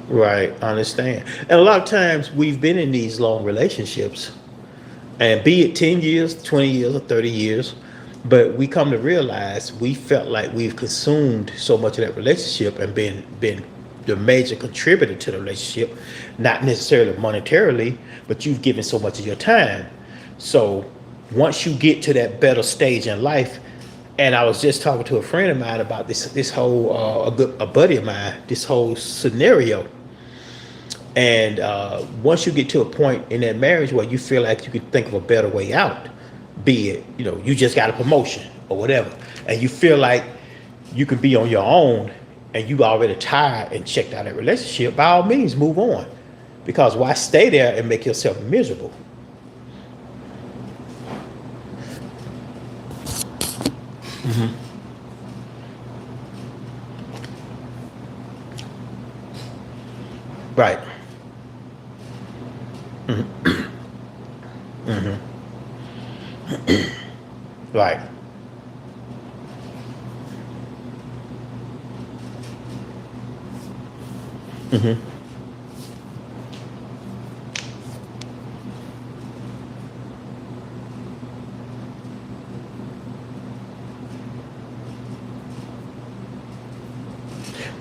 Right, I understand. And a lot of times we've been in these long relationships, and be it 10 years, 20 years, or 30 years, but we come to realize we felt like we've consumed so much of that relationship and been the major contributor to the relationship, not necessarily monetarily, but you've given so much of your time. So once you get to that better stage in life, and I was just talking to a friend of mine about this whole a buddy of mine, this whole scenario. And once you get to a point in that marriage where you feel like you can think of a better way out, be it, you just got a promotion or whatever, and you feel like you can be on your own and you already tired and checked out that relationship, by all means, move on. Because why stay there and make yourself miserable? Right. Right.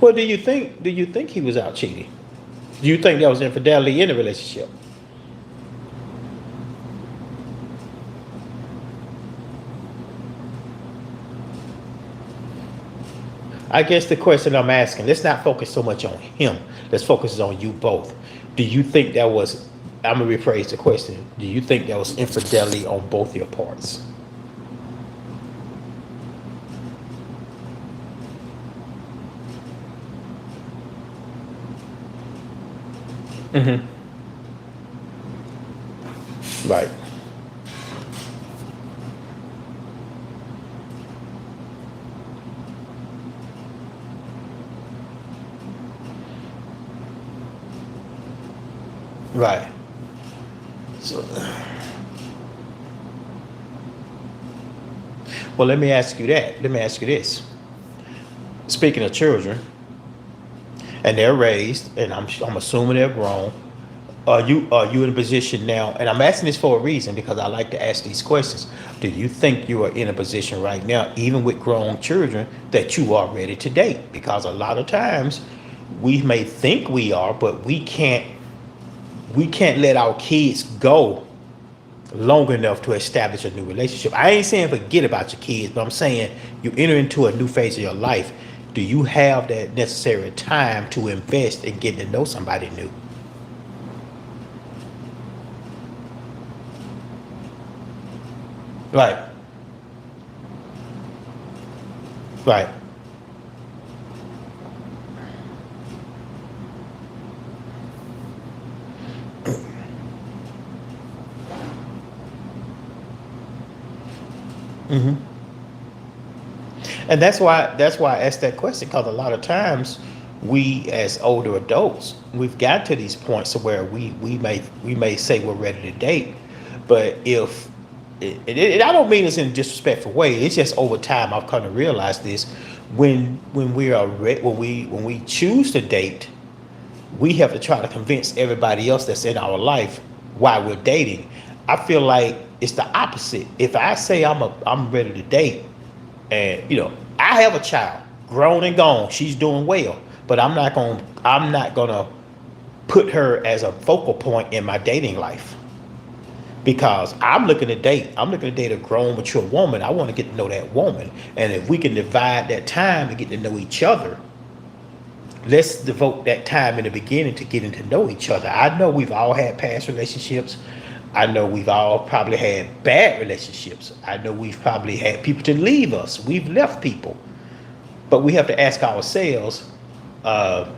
Well, do you think he was out cheating? Do you think there was infidelity in the relationship? I guess the question I'm asking, let's not focus so much on him. Let's focus on you both. Do you think that was, I'm going to rephrase the question. Do you think there was infidelity on both your parts? Mm-hmm. Right. Right. So, well, let me ask you that. Let me ask you this. Speaking of children, and they're raised, and I'm assuming they're grown. Are you in a position now? And I'm asking this for a reason because I like to ask these questions. Do you think you are in a position right now, even with grown children, that you are ready to date? Because a lot of times we may think we are, but we can't let our kids go long enough to establish a new relationship. I ain't saying forget about your kids, but I'm saying you enter into a new phase of your life. Do you have that necessary time to invest in getting to know somebody new? Right, right. And that's why I asked that question, because a lot of times we as older adults, we've got to these points where we may say we're ready to date, but if I don't mean this in a disrespectful way. It's just over time I've come to realize this. When we are when we choose to date, we have to try to convince everybody else that's in our life why we're dating. I feel like it's the opposite. If I say I'm ready to date, and I have a child, grown and gone, she's doing well, but I'm not gonna put her as a focal point in my dating life, because I'm looking to date a grown mature woman. I want to get to know that woman, and if we can divide that time to get to know each other, let's devote that time in the beginning to getting to know each other. I know we've all had past relationships. I know we've all probably had bad relationships. I know we've probably had people to leave us. We've left people. But we have to ask ourselves, uh,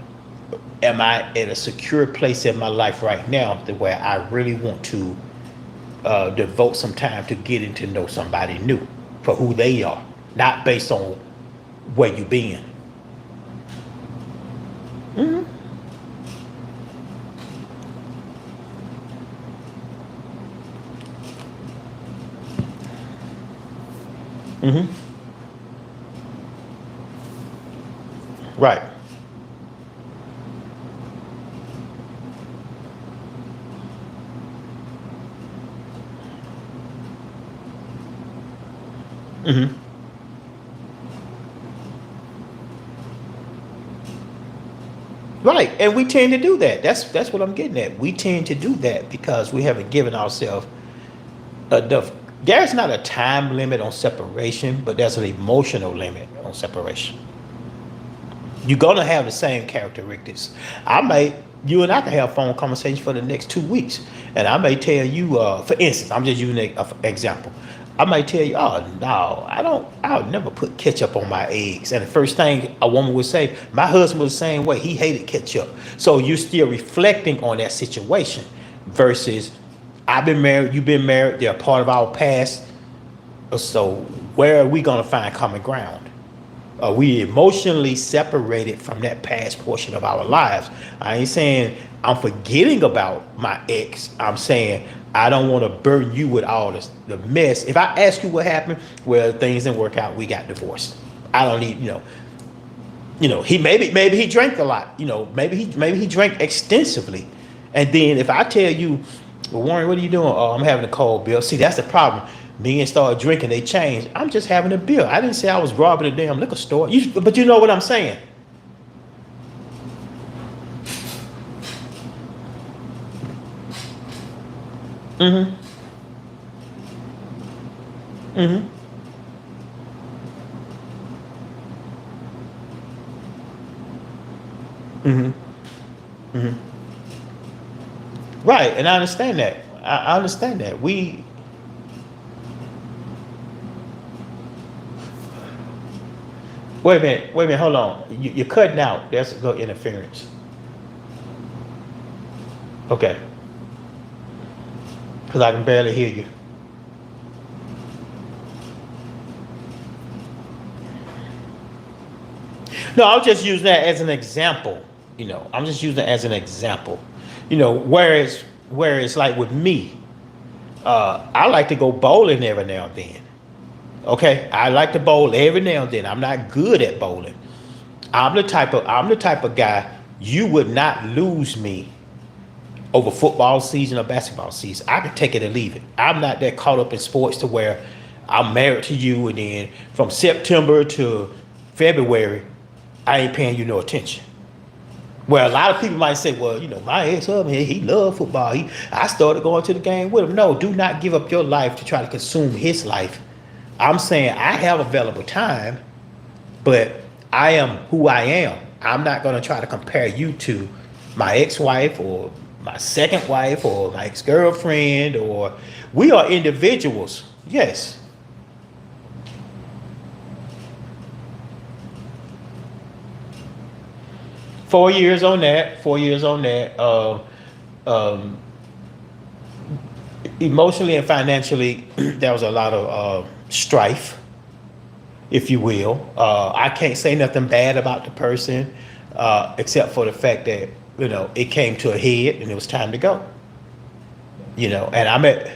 am I in a secure place in my life right now to where I really want to devote some time to getting to know somebody new for who they are, not based on where you been. Mm-hmm. Mm-hmm. Right. Hmm. Right, and we tend to do that. That's what I'm getting at. We tend to do that because we haven't given ourselves enough. There's not a time limit on separation, but there's an emotional limit on separation. You're gonna have the same characteristics. I may, you and I can have phone conversations for the next 2 weeks, and I may tell you, for instance, I'm just using an example. I might tell you, oh no, I'll never put ketchup on my eggs. And the first thing a woman would say, my husband was the same way. He hated ketchup. So you're still reflecting on that situation versus I've been married, you've been married, they're part of our past. So where are we gonna find common ground? Are we emotionally separated from that past portion of our lives? I ain't saying I'm forgetting about my ex. I'm saying I don't want to burden you with all the mess. If I ask you what happened, well, things didn't work out. We got divorced. I don't need, he maybe he drank a lot. Maybe he drank extensively. And then if I tell you, well, Warren, what are you doing? Oh, I'm having a cold bill. See, that's the problem. Men started drinking, they changed. I'm just having a bill. I didn't say I was robbing a damn liquor store. But you know what I'm saying? Mm-hmm. Mm-hmm. Mm-hmm. Mm-hmm. Right, and I understand that. I understand that. Wait a minute, hold on. You're cutting out. There's a little interference. Okay, because I can barely hear you. No, I'll just use that as an example. I'm just using it as an example. Whereas like with me, I like to go bowling every now and then. Okay, I like to bowl every now and then. I'm not good at bowling. I'm the type of guy you would not lose me over football season or basketball season. I can take it or leave it. I'm not that caught up in sports to where I'm married to you and then from September to February, I ain't paying you no attention. Where a lot of people might say, well, my ex-husband, he loved football. I started going to the game with him. No, do not give up your life to try to consume his life. I'm saying I have available time, but I am who I am. I'm not going to try to compare you to my ex-wife or my second wife or my ex-girlfriend, or we are individuals. Yes. 4 years on that. 4 years on that. Um, Emotionally and financially, there was a lot of strife, if you will. I can't say nothing bad about the person, except for the fact that it came to a head and it was time to go. And I'm at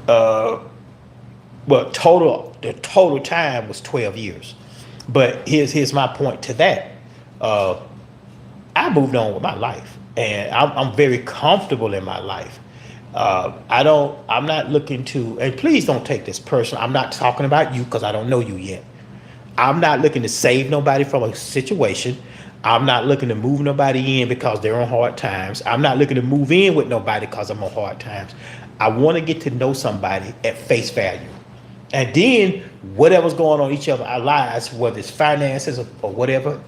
uh, well, the total time was 12 years. But here's my point to that. Uh, I moved on with my life, and I'm very comfortable in my life. I'm not looking to, and please don't take this personal. I'm not talking about you because I don't know you yet. I'm not looking to save nobody from a situation. I'm not looking to move nobody in because they're on hard times. I'm not looking to move in with nobody because I'm on hard times. I want to get to know somebody at face value. And then whatever's going on in each of our lives, whether it's finances or whatever,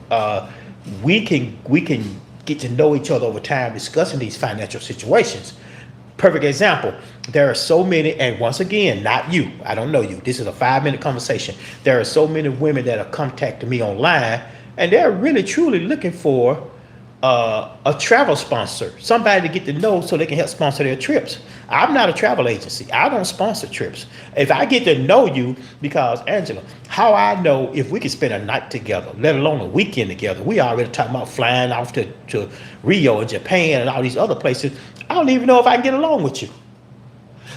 we can get to know each other over time discussing these financial situations. Perfect example. There are so many, and once again, not you. I don't know you. This is a 5-minute conversation. There are so many women that have contacted me online, and they're really truly looking for a travel sponsor, somebody to get to know so they can help sponsor their trips. I'm not a travel agency. I don't sponsor trips. If I get to know you, because Angela, how I know if we can spend a night together, let alone a weekend together, we already talking about flying off to Rio and Japan and all these other places. I don't even know if I can get along with you.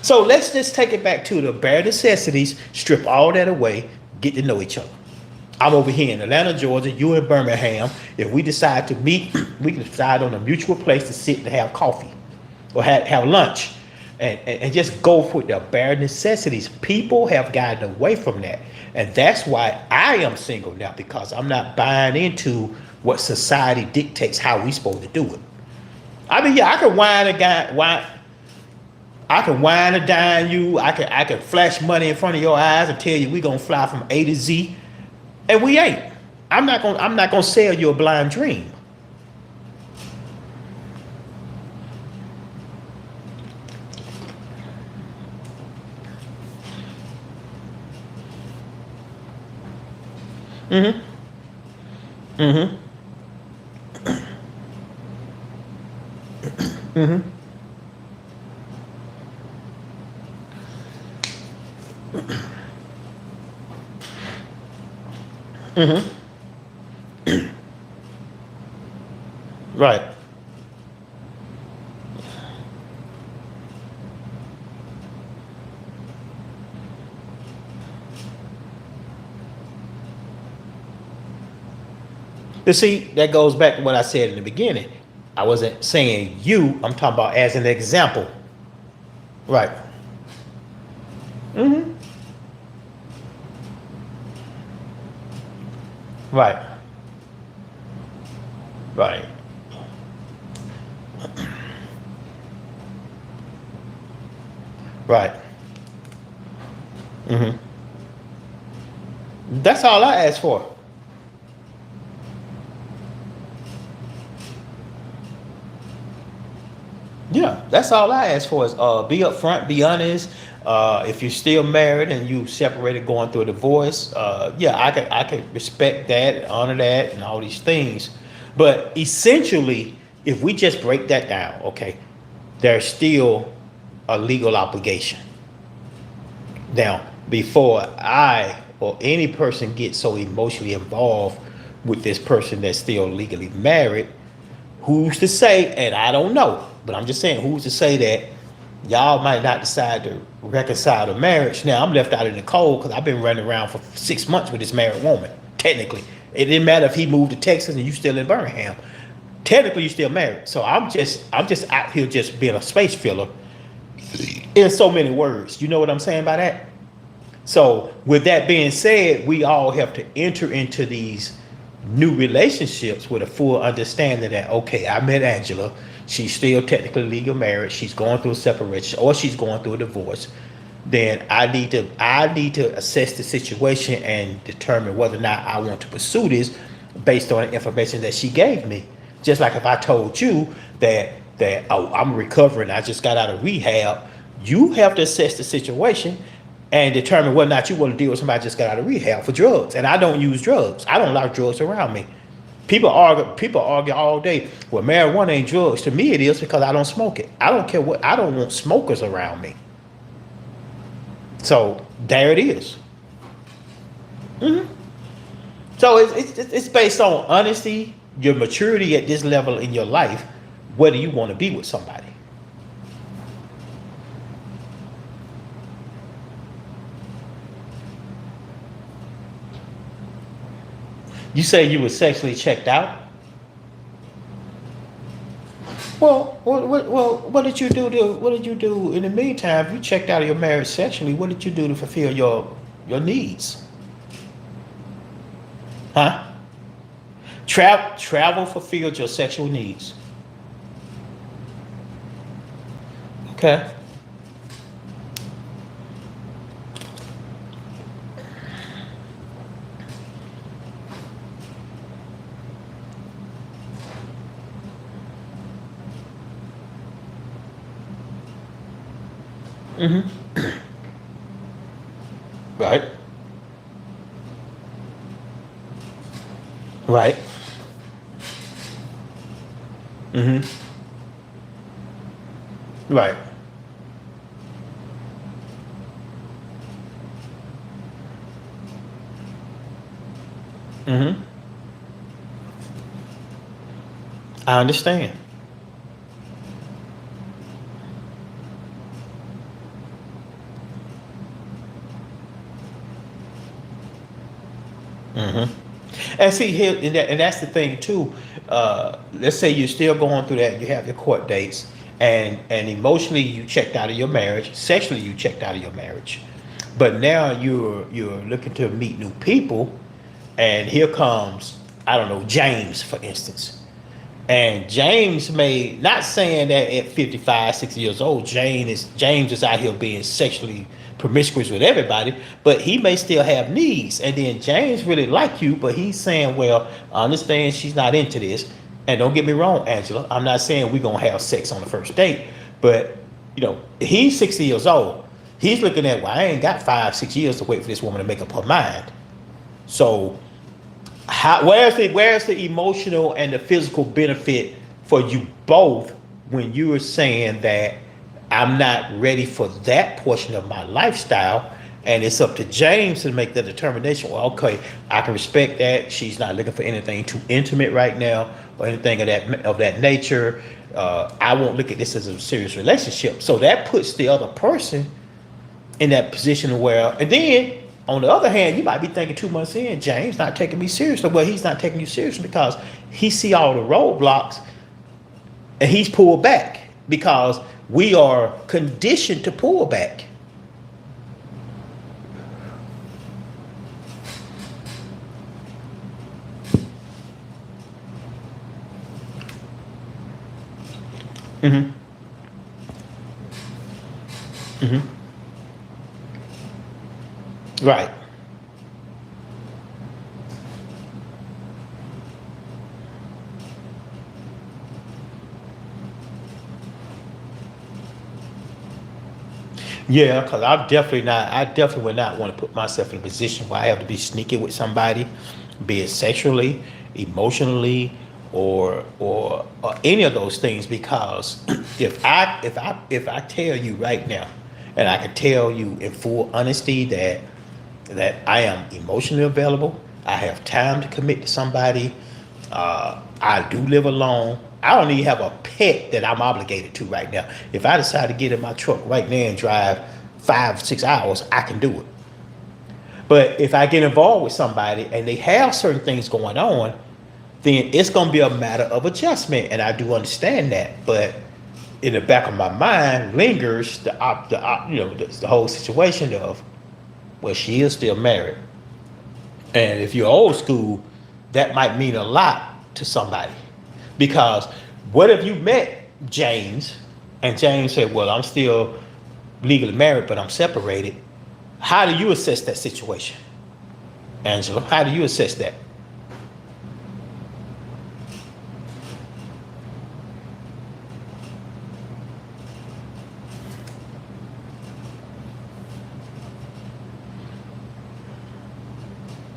So let's just take it back to the bare necessities, strip all that away, get to know each other. I'm over here in Atlanta, Georgia, you in Birmingham. If we decide to meet, we can decide on a mutual place to sit and have coffee or have lunch and just go for the bare necessities. People have gotten away from that. And that's why I am single now, because I'm not buying into what society dictates how we supposed to do it. I mean, yeah, I can I can wine and dine you. I can flash money in front of your eyes and tell you we gonna fly from A to Z, and we ain't. I'm not gonna sell you a blind dream. Mm-hmm. Mm-hmm. Mm-hmm. Mm-hmm. Right. You see, that goes back to what I said in the beginning. I wasn't saying you, I'm talking about as an example. Right. Mm-hmm. Right. Right. Right. Mm-hmm. That's all I asked for. Yeah, that's all I ask for is be upfront, be honest. If you're still married and you separated going through a divorce, yeah, I could respect that, and honor that, and all these things. But essentially, if we just break that down, okay, there's still a legal obligation. Now, before I or any person gets so emotionally involved with this person that's still legally married, who's to say, and I don't know, but I'm just saying, who's to say that y'all might not decide to reconcile the marriage? Now, I'm left out in the cold because I've been running around for 6 months with this married woman, technically. It didn't matter if he moved to Texas and you still in Birmingham. Technically, you're still married. So I'm just out here just being a space filler in so many words. You know what I'm saying by that? So, with that being said, we all have to enter into these new relationships with a full understanding that, okay, I met Angela. She's still technically legal married. She's going through a separation or she's going through a divorce. Then I need to assess the situation and determine whether or not I want to pursue this based on the information that she gave me. Just like if I told you that oh, I'm recovering, I just got out of rehab, you have to assess the situation and determine whether or not you want to deal with somebody that just got out of rehab for drugs. And I don't use drugs. I don't allow drugs around me. People argue all day. Well, marijuana ain't drugs. To me, it is because I don't smoke it. I don't care what. I don't want smokers around me. So there it is. Mhm. So it's based on honesty, your maturity at this level in your life, whether you want to be with somebody. You say you were sexually checked out. What did you do what did you do in the meantime? If you checked out of your marriage sexually, what did you do to fulfill your needs? Huh? Travel fulfilled your sexual needs. Okay. Mm-hmm. Right. Right. Mm-hmm. Right. Mm-hmm. I understand. And see here, and that's the thing too. Let's say you're still going through that. You have your court dates, and emotionally you checked out of your marriage. Sexually you checked out of your marriage, but now you're looking to meet new people, and here comes, I don't know, James, for instance. And James may, not saying that at 55, 60 years old, James is out here being sexually promiscuous with everybody, but he may still have needs. And then James really like you, but he's saying, well, I understand she's not into this. And don't get me wrong, Angela, I'm not saying we're gonna have sex on the first date, but he's 60 years old. He's looking at, well, I ain't got 5, 6 years to wait for this woman to make up her mind. So where's the emotional and the physical benefit for you both when you are saying that I'm not ready for that portion of my lifestyle, and it's up to James to make the determination? Well, okay, I can respect that she's not looking for anything too intimate right now or anything of that nature. I won't look at this as a serious relationship. So that puts the other person in that position where, and then on the other hand, you might be thinking 2 months in, James not taking me seriously. Well, he's not taking you seriously because he see all the roadblocks and he's pulled back because we are conditioned to pull back. Mm-hmm. Mm-hmm. Right. Yeah, because I definitely would not want to put myself in a position where I have to be sneaky with somebody, be it sexually, emotionally, or any of those things. Because if I tell you right now, and I can tell you in full honesty that I am emotionally available, I have time to commit to somebody, I do live alone. I don't even have a pet that I'm obligated to right now. If I decide to get in my truck right now and drive 5, 6 hours, I can do it. But if I get involved with somebody and they have certain things going on, then it's going to be a matter of adjustment. And I do understand that. But in the back of my mind lingers the whole situation of, well, she is still married. And if you're old school, that might mean a lot to somebody. Because what if you met James and James said, well, I'm still legally married, but I'm separated? How do you assess that situation, Angela? How do you assess that?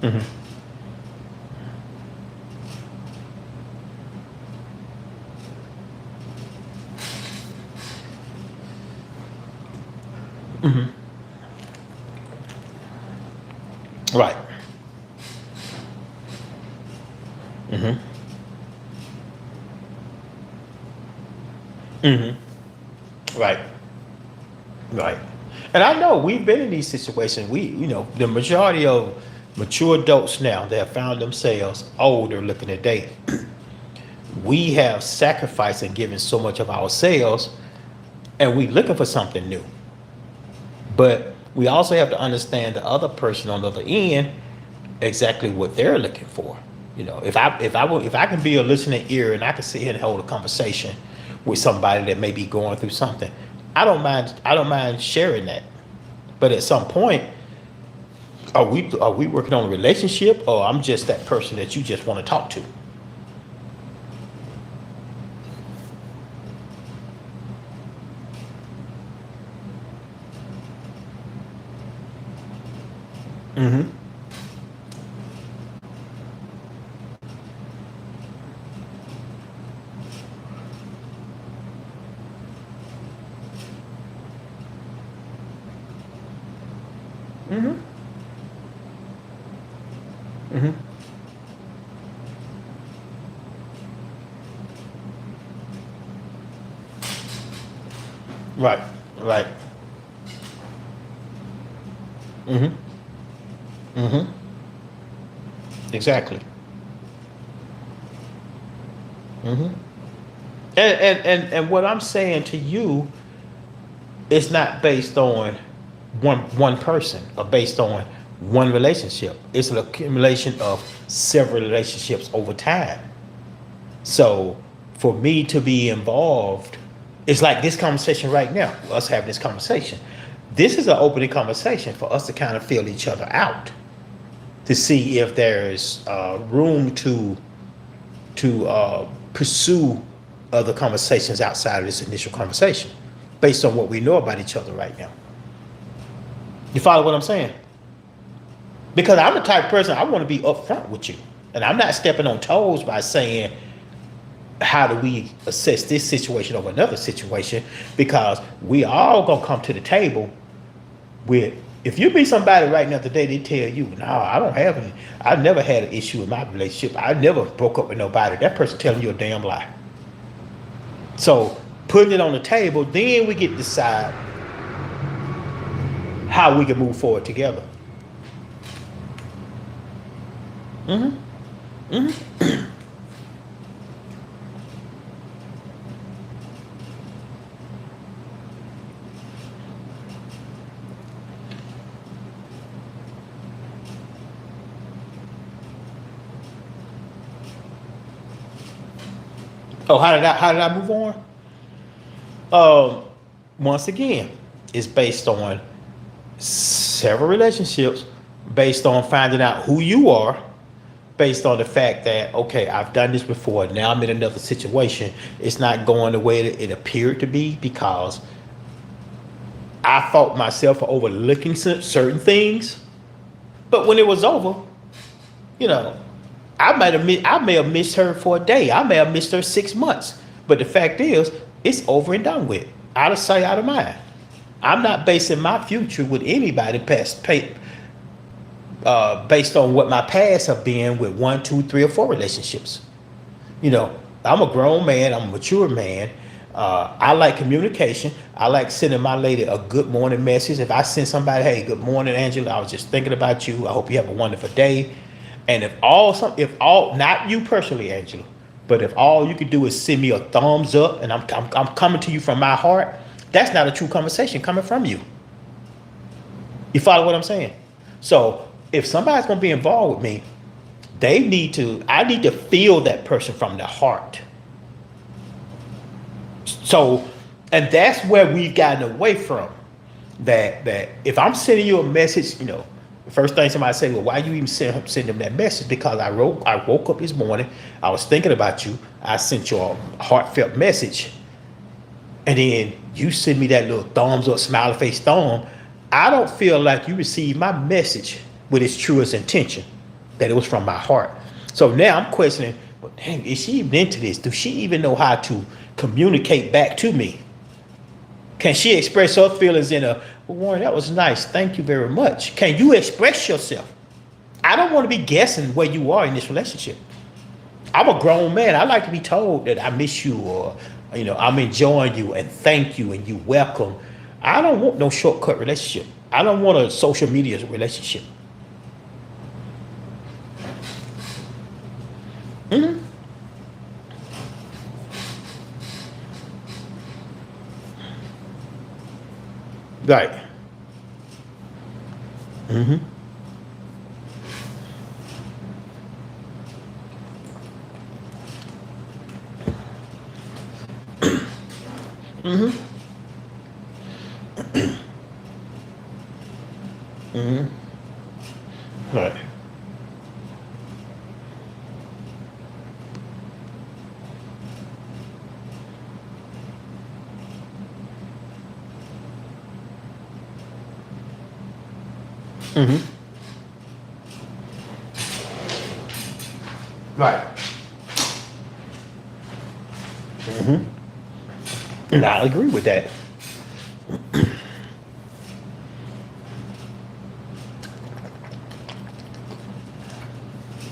Mm-hmm. Mm-hmm. Right. Mm-hmm. Mm-hmm. Right. Right. And I know we've been in these situations. The majority of mature adults now that have found themselves older looking to date, we have sacrificed and given so much of ourselves, and we looking for something new. But we also have to understand the other person on the other end, exactly what they're looking for. If I can be a listening ear and I can sit here and hold a conversation with somebody that may be going through something, I don't mind sharing that. But at some point, are we working on a relationship, or I'm just that person that you just want to talk to? Mm-hmm. Mm-hmm. Mm-hmm. Right. Right. Mm-hmm. Mm-hmm. Exactly. hmm and what I'm saying to you is not based on one person or based on one relationship. It's an accumulation of several relationships over time. So for me to be involved, it's like this conversation right now, us having this conversation. This is an opening conversation for us to kind of feel each other out, to see if there's room to pursue other conversations outside of this initial conversation, based on what we know about each other right now. You follow what I'm saying? Because I'm the type of person, I want to be upfront with you, and I'm not stepping on toes by saying how do we assess this situation over another situation, because we all gonna come to the table with, if you meet somebody right now today, they tell you, no, I don't have any, I never had an issue in my relationship, I never broke up with nobody, that person telling you a damn lie. So putting it on the table, then we get to decide how we can move forward together. Mm-hmm. Mm-hmm. Oh, how did I move on? Um, Once again, it's based on several relationships, based on finding out who you are, based on the fact that, okay, I've done this before, now I'm in another situation. It's not going the way that it appeared to be, because I fault myself for overlooking certain things. But when it was over, you know, I may have missed her for a day. I may have missed her 6 months. But the fact is, it's over and done with. Out of sight, out of mind. I'm not basing my future with anybody based on what my past have been with one, two, three, or four relationships. You know, I'm a grown man. I'm a mature man. I like communication. I like sending my lady a good morning message. If I send somebody, hey, good morning, Angela, I was just thinking about you. I hope you have a wonderful day. And if all, not you personally, Angela, but if all you could do is send me a thumbs up, and I'm coming to you from my heart, that's not a true conversation coming from you. You follow what I'm saying? So if somebody's gonna be involved with me, I need to feel that person from the heart. So, and that's where we've gotten away from that if I'm sending you a message, you know, the first thing somebody say, well, why you even send them that message? Because I woke up this morning, I was thinking about you, I sent you a heartfelt message, and then you send me that little thumbs up, smiley face thumb. I don't feel like you received my message with its truest intention, that it was from my heart. So now I'm questioning, well, dang, is she even into this? Does she even know how to communicate back to me? Can she express her feelings in a, well, Warren, that was nice, thank you very much? Can you express yourself? I don't want to be guessing where you are in this relationship. I'm a grown man. I like to be told that I miss you, or, you know, I'm enjoying you, and thank you, and you welcome. I don't want no shortcut relationship. I don't want a social media relationship. Mm-hmm. Right. Mm-hmm. Mm-hmm. Mm-hmm. Right. Mm-hmm. Right. Mm-hmm. And I agree with that.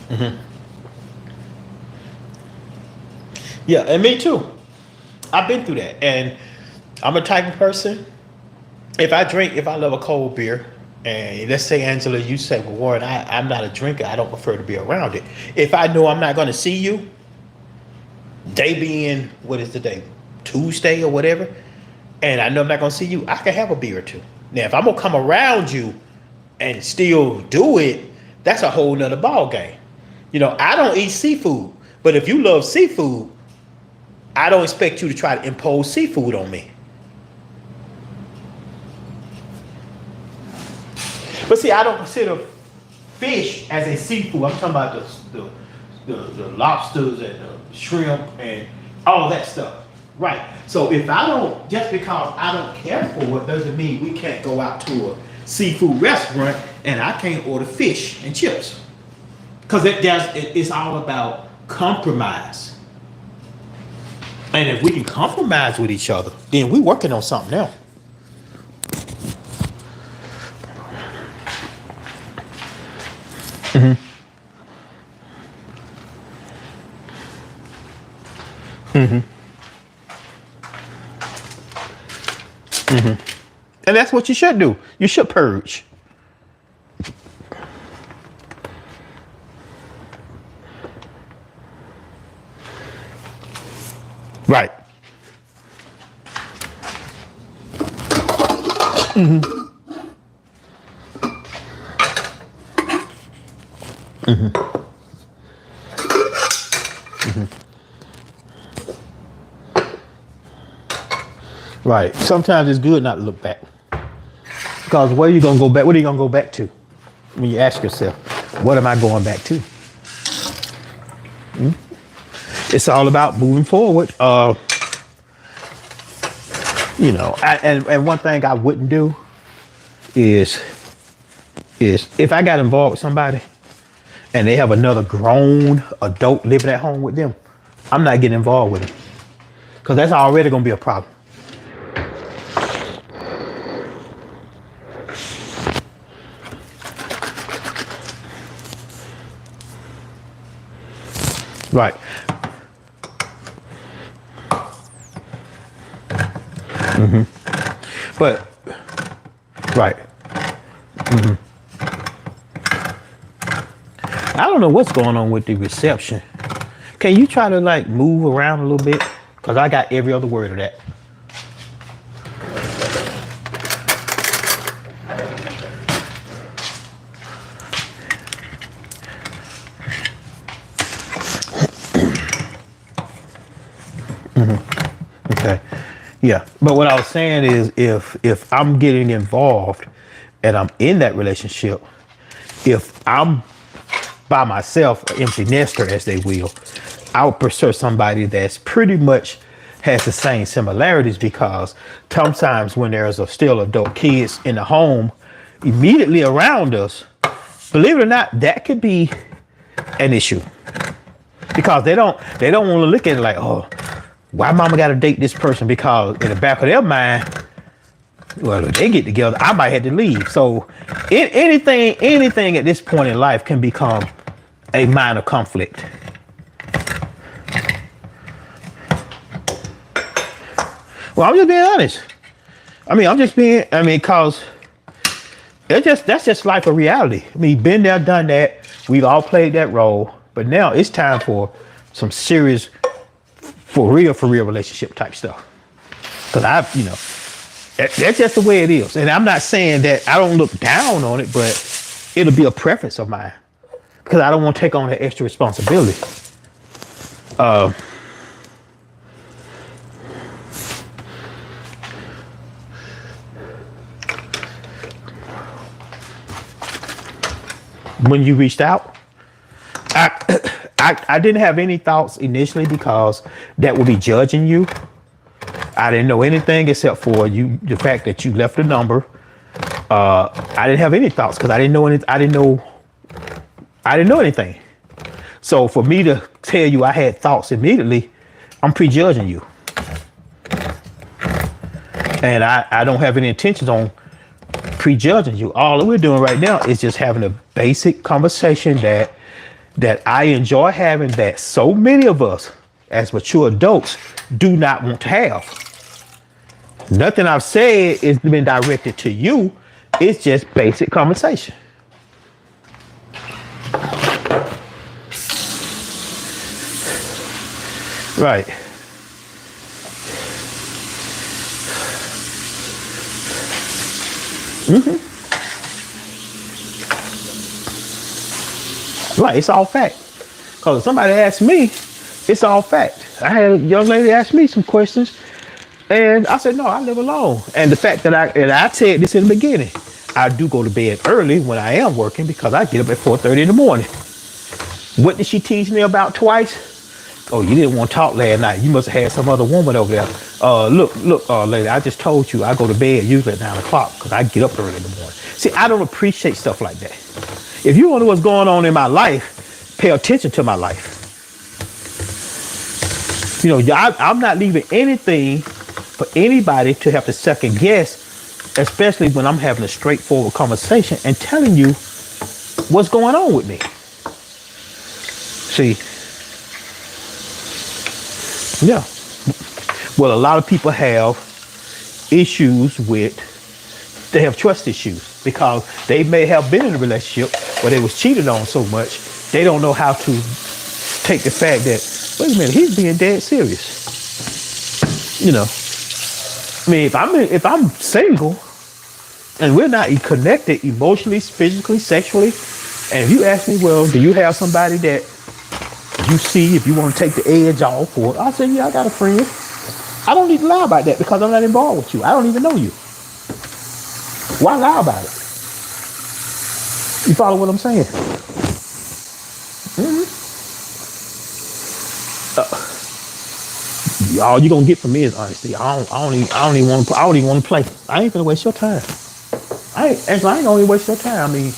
Mm-hmm. Yeah, and me too. I've been through that, and I'm a type of person. If I love a cold beer, And let's say, Angela, you say, well, Warren, I'm not a drinker. I don't prefer to be around it. If I know I'm not going to see you, day being, what is the day? Tuesday or whatever, and I know I'm not going to see you, I can have a beer or two. Now, if I'm going to come around you and still do it, that's a whole nother ball game. You know, I don't eat seafood, but if you love seafood, I don't expect you to try to impose seafood on me. But see, I don't consider fish as a seafood. I'm talking about the lobsters and the shrimp and all that stuff. Right. So if I don't, just because I don't care for it, doesn't mean we can't go out to a seafood restaurant and I can't order fish and chips. Because it's all about compromise. And if we can compromise with each other, then we're working on something else. Mm-hmm. Mm-hmm. Mm-hmm. And that's what you should do. You should purge. Right. Mm-hmm. Mm-hmm. Mm-hmm. Right. Sometimes it's good not to look back. Because where are you going to go back? What are you going to go back to? When you ask yourself, what am I going back to? It's all about moving forward. And one thing I wouldn't do is if I got involved with somebody and they have another grown adult living at home with them, I'm not getting involved with them. Because that's already going to be a problem. Right. Mm-hmm. But, right. Mm-hmm. I don't know what's going on with the reception. Can you try to like move around a little bit? Because I got every other word of that. Mm-hmm. Okay. Yeah. But what I was saying is if I'm getting involved and I'm in that relationship, if I'm by myself, an empty nester, as they will, I would prefer somebody that's pretty much has the same similarities, because sometimes when there's still adult kids in the home immediately around us, believe it or not, that could be an issue, because they don't want to look at it like, oh, why mama got to date this person? Because in the back of their mind, well, if they get together, I might have to leave. So anything at this point in life can become a minor conflict. Well, I'm just being honest. Cause that's just life of reality. I mean, been there, done that. We've all played that role, but now it's time for some serious, for real relationship type stuff. Cause that's just the way it is. And I'm not saying that I don't look down on it, but it'll be a preference of mine, because I don't want to take on that extra responsibility. When you reached out, I didn't have any thoughts initially, because that would be judging you. I didn't know anything except for the fact that you left a number. I didn't have any thoughts because I didn't know anything. So for me to tell you I had thoughts immediately, I'm prejudging you. And I don't have any intentions on prejudging you. All we're doing right now is just having a basic conversation that I enjoy having, that so many of us as mature adults do not want to have. Nothing I've said has been directed to you. It's just basic conversation. Right. Right. It's all fact. Because if somebody asked me, it's all fact. I had a young lady ask me some questions, and I said, no, I live alone. And the fact that I said this in the beginning, I do go to bed early when I am working because I get up at 4:30 in the morning. What did she teach me about twice? Oh, you didn't want to talk last night. You must have had some other woman over there. Look, lady, I just told you I go to bed usually at 9 o'clock because I get up early in the morning. See, I don't appreciate stuff like that. If you want to know what's going on in my life, pay attention to my life. You know, I'm not leaving anything for anybody to have to second guess, especially when I'm having a straightforward conversation and telling you what's going on with me. See, yeah. Well, a lot of people have issues with, they have trust issues because they may have been in a relationship where they was cheated on so much, they don't know how to take the fact that, wait a minute, he's being dead serious. You know, I mean, if I'm single and we're not connected emotionally, physically, sexually, and if you ask me, well, do you have somebody that you see if you want to take the edge off? Or I say, yeah, I got a friend. I don't need to lie about that because I'm not involved with you. I don't even know you. Why lie about it? You follow what I'm saying? All you gonna get from me is honesty. I don't even want to play. I ain't gonna waste your time. I ain't gonna even waste your time. I mean,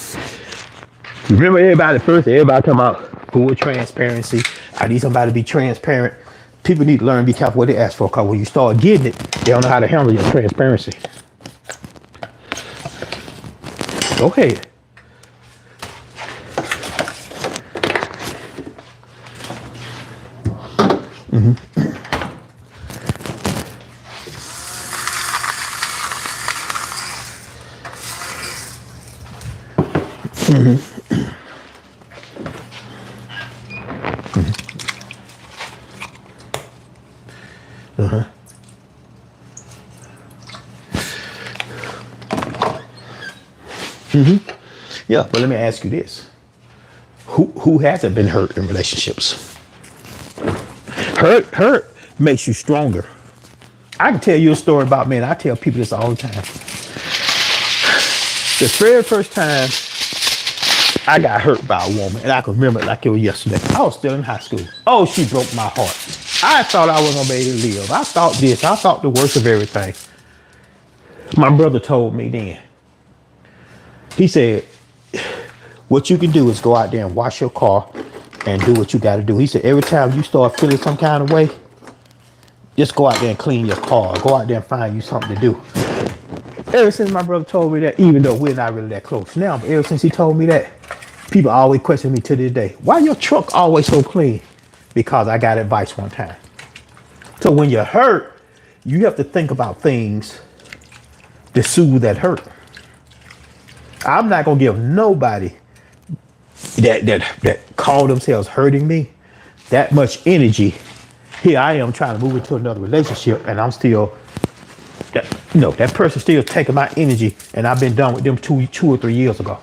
remember everybody first. Everybody come out full transparency. I need somebody to be transparent. People need to learn to be careful what they ask for, because when you start getting it, they don't know how to handle your transparency. Go ahead. Yeah, but let me ask you this: Who hasn't been hurt in relationships? Hurt makes you stronger. I can tell you a story about me, and I tell people this all the time. The very first time I got hurt by a woman, and I can remember it like it was yesterday. I was still in high school. Oh, she broke my heart. I thought I wasn't gonna be able to live. I thought this. I thought the worst of everything. My brother told me then. He said, what you can do is go out there and wash your car and do what you got to do. He said, every time you start feeling some kind of way, just go out there and clean your car. Go out there and find you something to do. Ever since my brother told me that, even though we're not really that close now, but ever since he told me that, people always question me to this day, why your truck always so clean? Because I got advice one time. So when you're hurt, you have to think about things to soothe that hurt. I'm not gonna give nobody that call themselves hurting me that much energy. Here I am trying to move into another relationship, and I'm still, that person still taking my energy, and I've been done with them two or 3 years ago.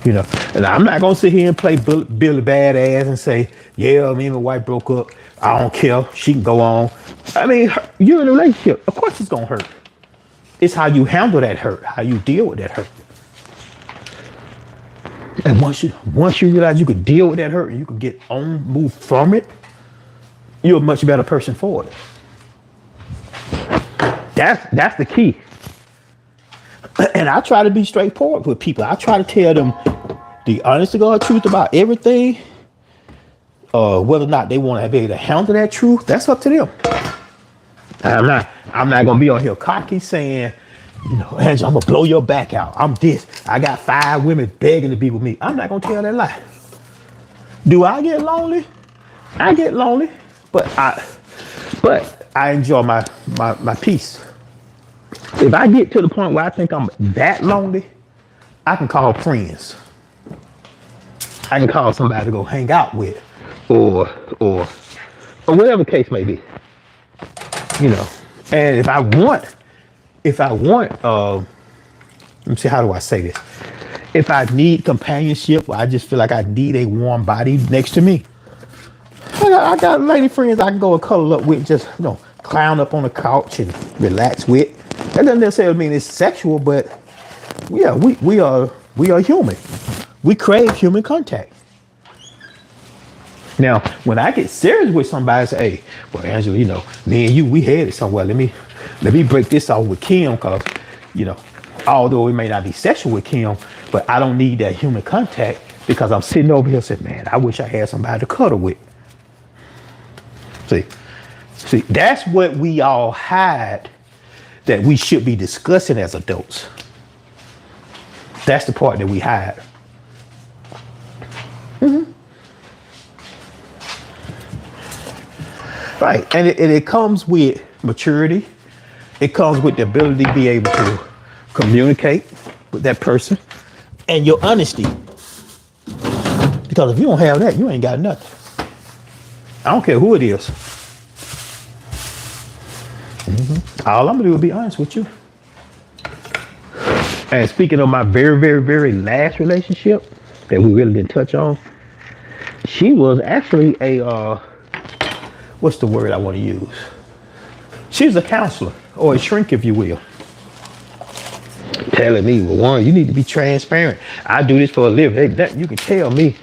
And I'm not gonna sit here and play Billy Badass and say, yeah, me and my wife broke up. I don't care. She can go on. I mean, you're in a relationship. Of course it's gonna hurt. It's how you handle that hurt, how you deal with that hurt. And once you realize you can deal with that hurt and you can move from it, you're a much better person for it. That's the key. And I try to be straightforward with people. I try to tell them the honest to God truth about everything. Whether or not they want to be able to handle that truth, that's up to them. I'm not gonna be on here cocky saying, Angela, I'm gonna blow your back out. I'm this. I got 5 women begging to be with me. I'm not gonna tell that lie. Do I get lonely? I get lonely, but I enjoy my peace. If I get to the point where I think I'm that lonely, I can call friends. I can call somebody to go hang out with, or or or whatever the case may be. You know. And if I want, let me see, how do I say this? If I need companionship, I just feel like I need a warm body next to me. I got lady friends I can go and cuddle up with, just clown up on the couch and relax with. That doesn't necessarily mean it's sexual, but yeah, we are human. We crave human contact. Now, when I get serious with somebody, I say, "Hey, well, Angela, me and you, we headed somewhere. Let me break this off with Kim, cause, although it may not be sexual with Kim, but I don't need that human contact because I'm sitting over here saying, man, I wish I had somebody to cuddle with." See, that's what we all hide that we should be discussing as adults. That's the part that we hide. Right, and it comes with maturity. It comes with the ability to be able to communicate with that person and your honesty. Because if you don't have that, you ain't got nothing. I don't care who it is. All I'm gonna do is be honest with you. And speaking of my very, very, very last relationship that we really didn't touch on, she was actually a what's the word I want to use? She was a counselor or a shrink, if you will. Telling me, well, Warren, you need to be transparent. I do this for a living. You can tell me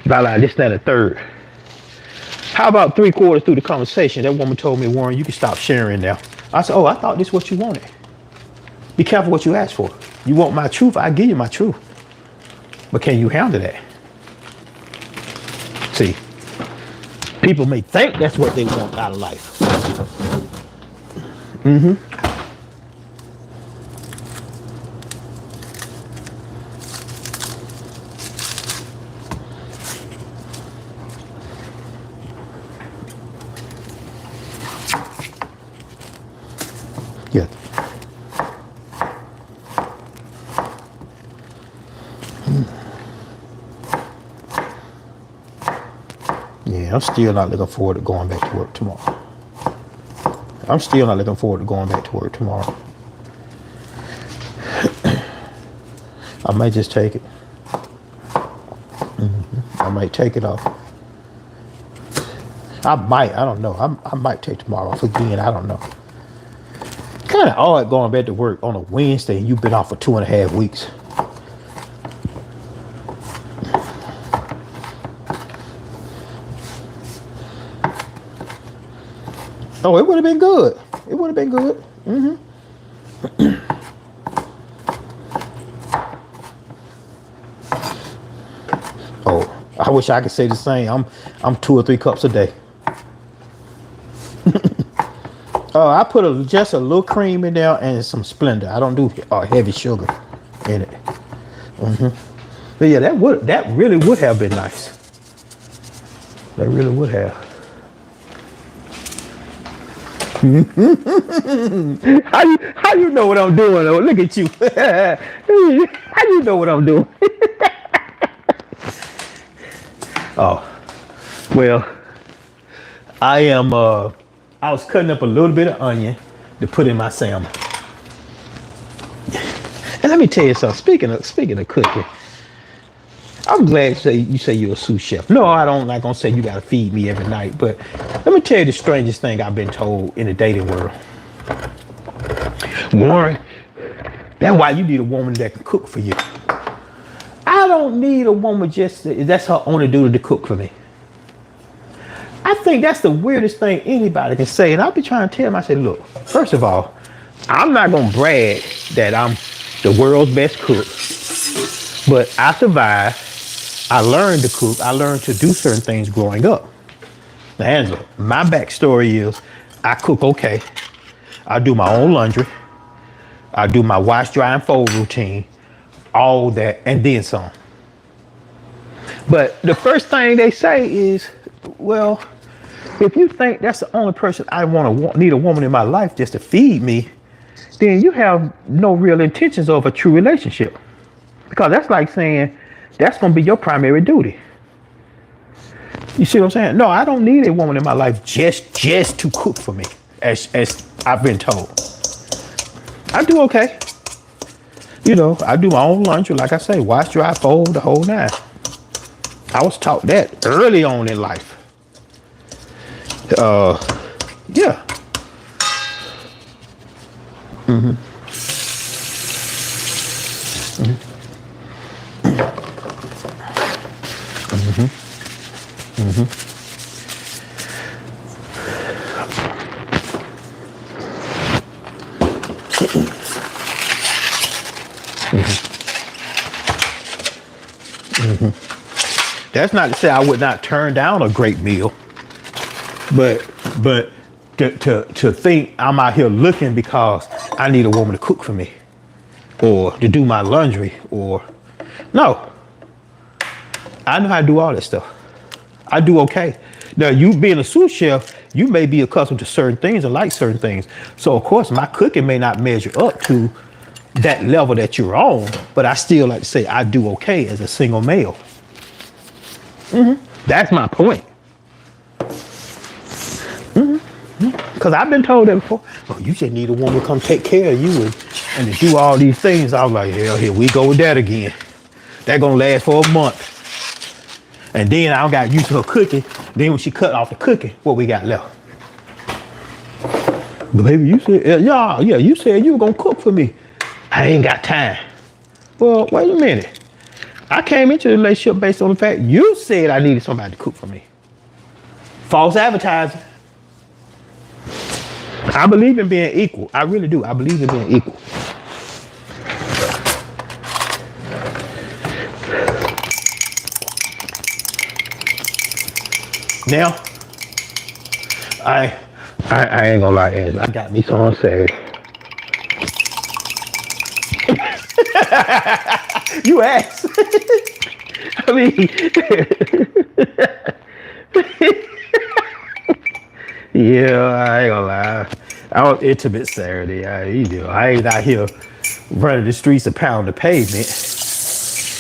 about like this, that, and the third. How about 3/4 through the conversation, that woman told me, Warren, you can stop sharing now. I said, oh, I thought this is what you wanted. Be careful what you ask for. You want my truth, I give you my truth. But can you handle that? See, people may think that's what they want out of life. Yeah. Yeah, I'm still not looking forward to going back to work tomorrow. I'm still not looking forward to going back to work tomorrow. I might just take it. I might take it off. I don't know. I might take tomorrow off again. I don't know. Kind of odd going back to work on a Wednesday and you've been off for 2.5 weeks. Oh, it would have been good. It would have been good. Oh, I wish I could say the same. I'm 2 or 3 cups a day. I put just a little cream in there and some Splenda. I don't do heavy sugar in it. But yeah, that really would have been nice. That really would have. How you know what I'm doing though? Look at you. How you know what I'm doing? Oh, well, I was cutting up a little bit of onion to put in my salmon. And let me tell you something. Speaking of cooking, I'm glad you say you're a sous chef. No, I'm not gonna say you gotta feed me every night, but let me tell you the strangest thing I've been told in the dating world. Warren, that's why you need a woman that can cook for you. I don't need a woman that's her only duty to cook for me. I think that's the weirdest thing anybody can say. And I'll be trying to tell them, I say, look, first of all, I'm not going to brag that I'm the world's best cook, but I survived. I learned to cook. I learned to do certain things growing up. Now, Angela, my backstory is I cook okay. I do my own laundry. I do my wash, dry, and fold routine. All that, and then some. But the first thing they say is, well, if you think that's the only person I need a woman in my life just to feed me, then you have no real intentions of a true relationship. Because that's like saying that's gonna be your primary duty. You see what I'm saying? No, I don't need a woman in my life just to cook for me, as I've been told. I do okay. I do my own laundry, like I say, wash, dry, fold, the whole nine. I was taught that early on in life. Yeah. Mm-hmm. Mm-hmm. Mm-hmm. That's not to say I would not turn down a great meal, but to think I'm out here looking because I need a woman to cook for me, or to do my laundry, or no. I know how to do all that stuff. I do okay. Now, you being a sous chef, you may be accustomed to certain things and like certain things. So of course, my cooking may not measure up to that level that you're on, but I still like to say I do okay as a single male. That's my point. Because I've been told that before. Oh, you just need a woman to come take care of you and to do all these things. I was like, hell, here we go with that again. That gonna last for a month. And then I got used to her cooking. Then when she cut off the cooking, what we got left? But baby, you said, yeah, you said you were gonna cook for me. I ain't got time. Well, wait a minute. I came into the relationship based on the fact you said I needed somebody to cook for me. False advertising. I believe in being equal. I really do. I believe in being equal. Now, I ain't gonna lie, Angela. I got me so on Saturday. You asked. I mean, yeah, I ain't gonna lie. I was intimate Saturday. I ain't out here running the streets to pound the pavement.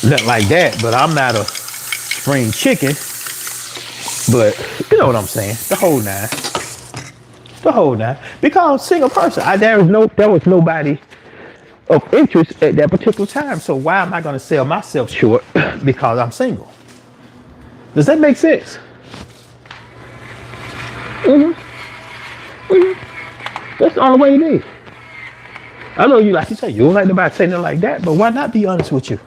Nothing like that. But I'm not a spring chicken. But you know what I'm saying. The whole nine. The whole nine. Because single person, there was nobody of interest at that particular time. So why am I going to sell myself short because I'm single? Does that make sense? That's the only way it is. I know you like to say you don't like nobody saying nothing like that, but why not be honest with you?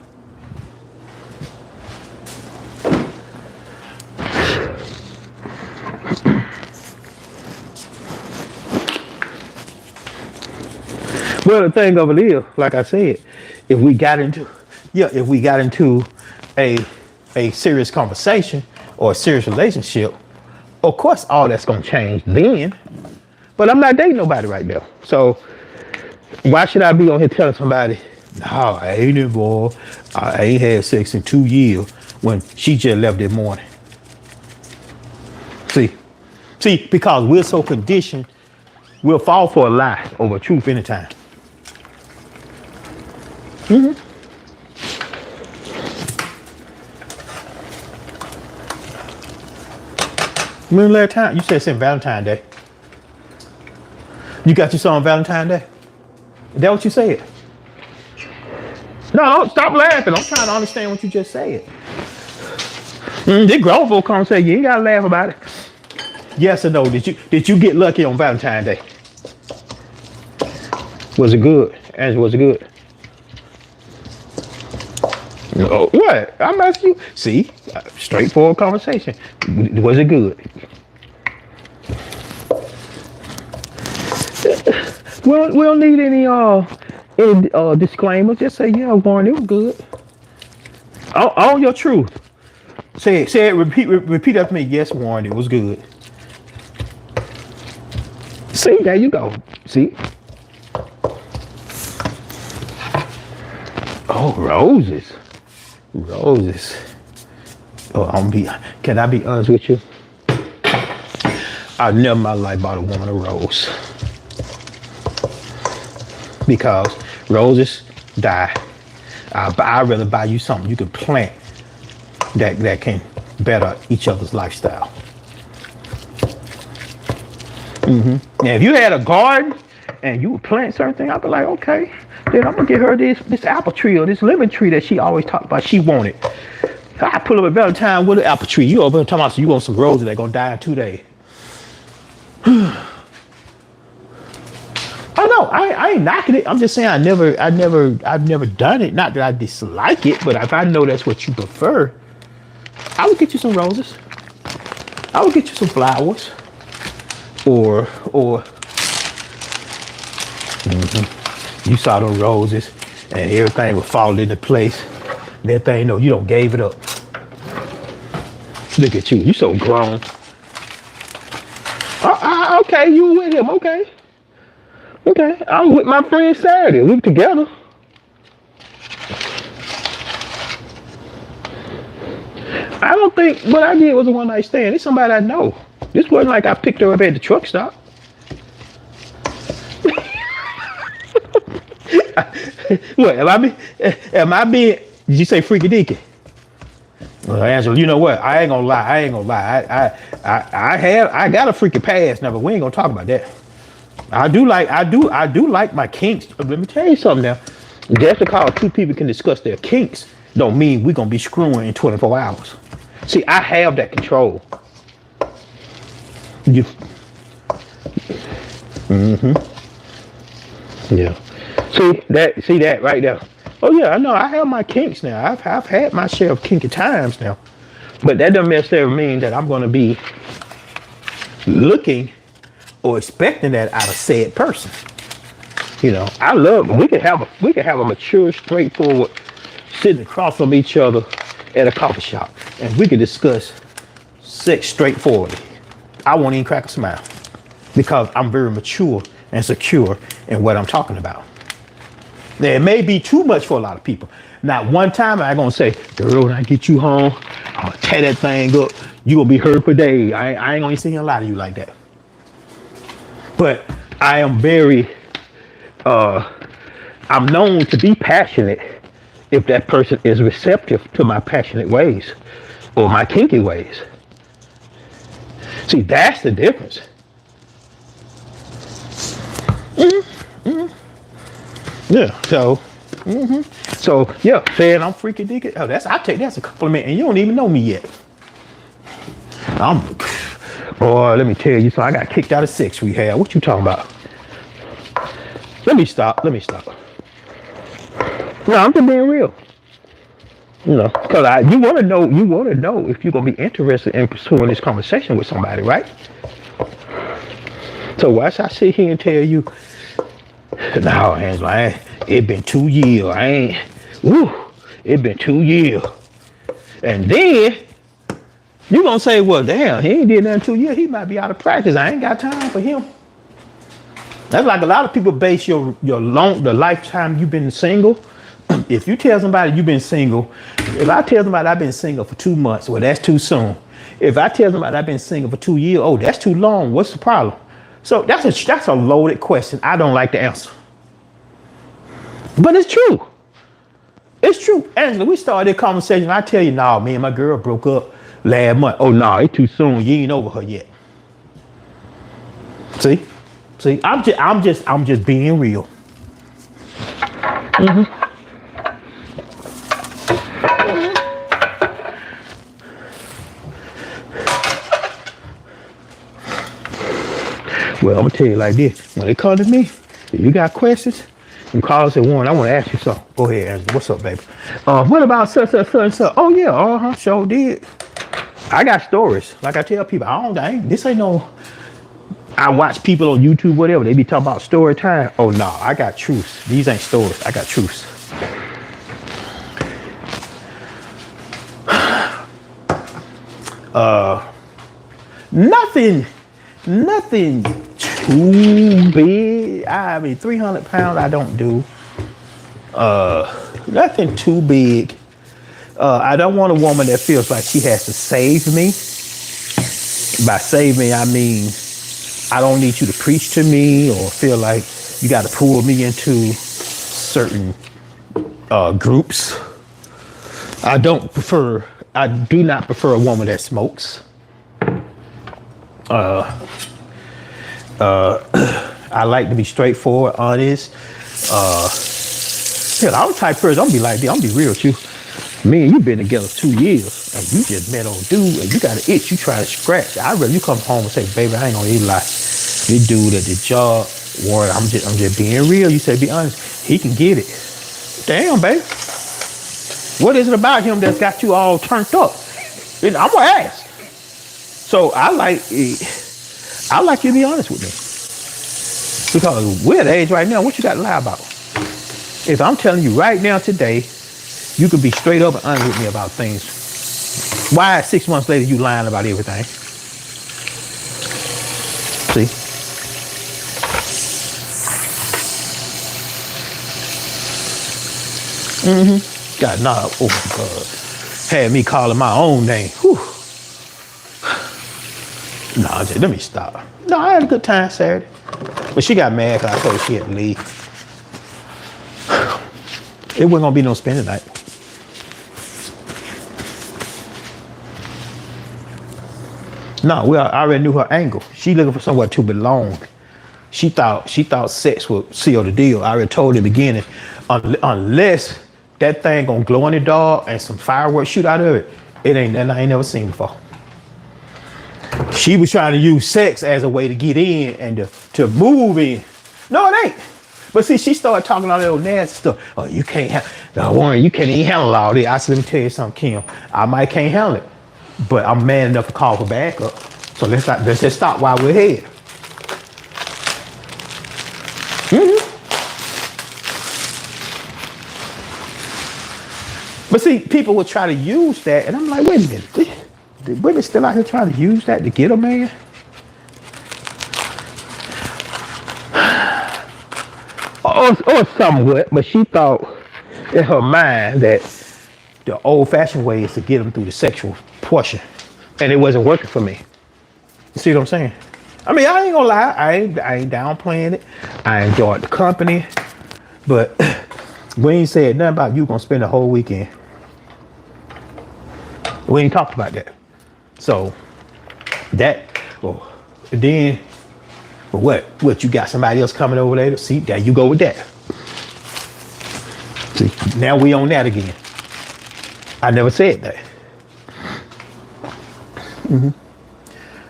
Well, the thing of it is, like I said, if we got into a serious conversation or a serious relationship, of course all that's gonna change then. But I'm not dating nobody right now. So why should I be on here telling somebody, no, I ain't involved. I ain't had sex in 2 years when she just left that morning. See, because we're so conditioned, we'll fall for a lie over truth anytime. Remember last time you said St. Valentine's Day? You got your son on Valentine's Day? Is that what you said? No, don't stop laughing. I'm trying to understand what you just said. This grown folk come say you ain't gotta laugh about it. Yes or no? Did you get lucky on Valentine's Day? Was it good? Answer, was it good? No, what? I'm asking you. See, straightforward conversation. Was it good? Well, we don't need any disclaimers. Just say, yeah, Warren, it was good. All your truth. Say it. Repeat after me. Yes, Warren, it was good. See, there you go. See. Oh, roses. Roses. Oh, can I be honest with you? I never in my life bought a woman a rose. because roses die. I'd rather buy you something you can plant that can better each other's lifestyle. Now, if you had a garden and you would plant certain things, I'd be like, okay, then I'm gonna get her this apple tree or this lemon tree that she always talked about she wanted. I pull up at Valentine with an apple tree. You over here talking about you want some roses that gonna die in 2 days. Oh no, I ain't knocking it. I'm just saying I've never done it. Not that I dislike it, but if I know that's what you prefer, I would get you some roses. I would get you some flowers, or you saw those roses and everything would fall into place. That thing, no, you don't gave it up. Look at you, you so grown. Okay, you with him, okay. Okay, I was with my friend Saturday. We were together. I don't think what I did was a one night stand. It's somebody I know. This wasn't like I picked her up at the truck stop. What, am I being, did you say freaky deaky? Well, Angela, you know what? I ain't gonna lie. I got a freaky past now, but we ain't gonna talk about that. I do like my kinks. Let me tell you something now. Just because two people can discuss their kinks don't mean we're gonna be screwing in 24 hours. See, I have that control. You. Yeah. See that right there. Oh yeah, I know. I have my kinks now. I've had my share of kinky times now, but that doesn't necessarily mean that I'm gonna be looking or expecting that out of said person. You know, I love we can have a mature, straightforward sitting across from each other at a coffee shop, and we can discuss sex straightforwardly. I won't even crack a smile because I'm very mature and secure in what I'm talking about. Now, it may be too much for a lot of people. Not one time I'm gonna say, girl, when I get you home, I'm gonna tear that thing up. You gonna be hurt for days. I ain't gonna sit here and lie to you like that. But I am very, I'm known to be passionate if that person is receptive to my passionate ways or my kinky ways. See, that's the difference. Yeah, so yeah, saying I'm freaky deaky, I take that's a compliment, and you don't even know me yet. Boy, let me tell you, so I got kicked out of sex rehab. What you talking about? Let me stop. No, I'm just being real. You know, because you want to know if you're gonna be interested in pursuing this conversation with somebody, right? So once I sit here and tell you, no, Angela, it been 2 years. It been 2 years. And then you gonna say, well, damn, he ain't did nothing 2 years. He might be out of practice. I ain't got time for him. That's like a lot of people base the lifetime you've been single. If you tell somebody you've been single, if I tell somebody I've been single for 2 months, well, that's too soon. If I tell somebody I've been single for 2 years, oh, that's too long. What's the problem? So that's a loaded question. I don't like to answer. But it's true. It's true. Angela, we started a conversation. I tell you, nah, me and my girl broke up last month. Oh, no, it's too soon. You ain't over her yet. See, I'm just being real. Well, I'm gonna tell you like this. When they come to me, if you got questions, you call us at 1. I want to ask you something. Go ahead, Angela. What's up, baby? What about such? Oh yeah, sure did. I got stories. Like I tell people, this ain't no. I watch people on YouTube, whatever. They be talking about story time. Oh no, I got truths. These ain't stories. I got truths. Nothing too big. I mean, 300 pounds I don't do. Nothing too big. I don't want a woman that feels like she has to save me. By save me, I mean, I don't need you to preach to me or feel like You got to pull me into certain groups. I do not prefer a woman that smokes. I like to be straightforward, honest. I'm the type of person, I'm gonna be like, I'm gonna be real with you. Me and you been together 2 years, and you just met on dude, and you got an itch you try to scratch. I'd rather you come home and say, baby, I ain't gonna even lie. This dude at the job, Warren, I'm just being real. You say, be honest, he can get it. Damn, baby. What is it about him that's got you all turned up? I'm gonna ask. So I like you to be honest with me. Because we're at the age right now, what you got to lie about? If I'm telling you right now today, you can be straight up and honest with me about things. Why 6 months later you lying about everything? See? God, nah, oh my God. Had me calling my own name. Whew. Nah, let me stop. No, I had a good time Saturday. But she got mad because I told her she had to leave. It wasn't going to be no spending night. No, I already knew her angle. She looking for somewhere to belong. She thought sex would seal the deal. I already told her in the beginning, unless that thing gonna glow in the dark and some fireworks shoot out of it, it ain't nothing I ain't never seen before. She was trying to use sex as a way to get in and to move in. No, it ain't. But see, she started talking all that old nasty stuff. Oh, you can't Warren, you can't even handle all this. I said, let me tell you something, Kim. I might can't handle it, but I'm man enough to call for backup. So let's just stop while we're here. But see, people will try to use that, and I'm like, wait a minute. The women still out here trying to use that to get a man? Or somewhat, but she thought in her mind that the old-fashioned way is to get them through the sexual portion, and it wasn't working for me. You see what I'm saying? I mean, I ain't gonna lie, I ain't downplaying it. I enjoyed the company, but we ain't said nothing about you gonna spend the whole weekend. We ain't talked about that. So that, then, what? You got somebody else coming over there to see? There you go with that. See, now we on that again. I never said that.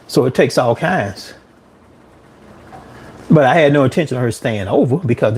So it takes all kinds. But I had no intention of her staying over because